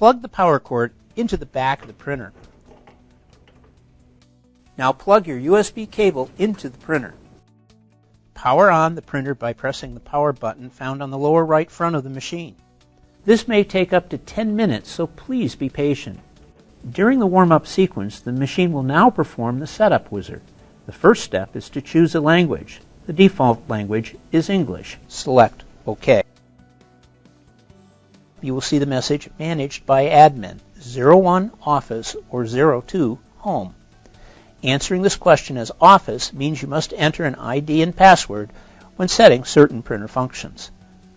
Plug the power cord into the back of the printer. Now plug your USB cable into the printer. Power on the printer by pressing the power button found on the lower right front of the machine. This may take up to 10 minutes, so please be patient. During the warm-up sequence, the machine will now perform the setup wizard. The first step is to choose a language. The default language is English. Select OK. You will see the message Managed by Admin, 01 Office or 02 Home. Answering this question as Office means you must enter an ID and password when setting certain printer functions.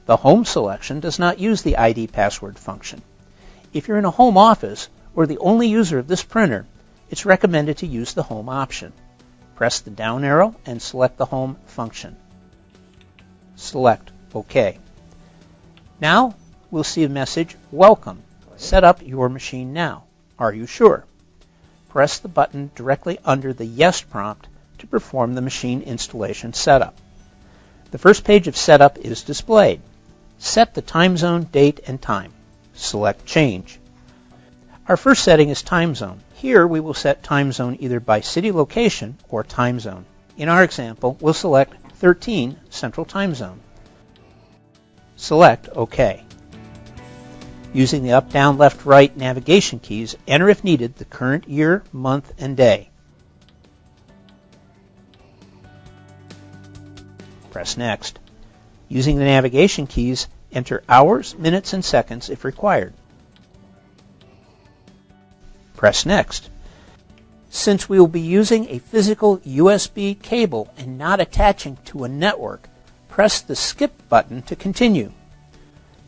The Home selection does not use the ID password function. If you're in a home office or the only user of this printer, it's recommended to use the Home option. Press the down arrow and select the Home function. Select OK. Now we'll see a message, Welcome. Set up your machine now. Are you sure? Press the button directly under the Yes prompt to perform the machine installation setup. The first page of setup is displayed. Set the time zone, date, and time. Select Change. Our first setting is time zone. Here we will set time zone either by city location or time zone. In our example, we'll select 13 Central Time Zone. Select OK. Using the up, down, left, right navigation keys, enter if needed the current year, month, and day. Press Next. Using the navigation keys, enter hours, minutes, and seconds if required. Press Next. Since we will be using a physical USB cable and not attaching to a network, press the Skip button to continue.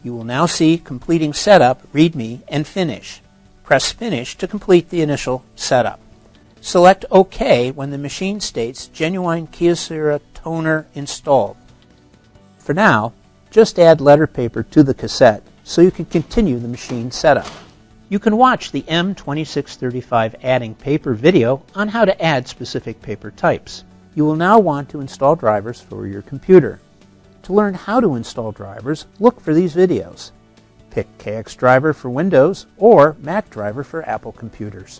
You will now see Completing Setup, README, and Finish. Press Finish to complete the initial setup. Select OK when the machine states Genuine Kyocera Toner installed. For now, just add letter paper to the cassette so you can continue the machine setup. You can watch the M2635 Adding Paper video on how to add specific paper types. You will now want to install drivers for your computer. To learn how to install drivers, look for these videos. Pick KX Driver for Windows or Mac Driver for Apple computers.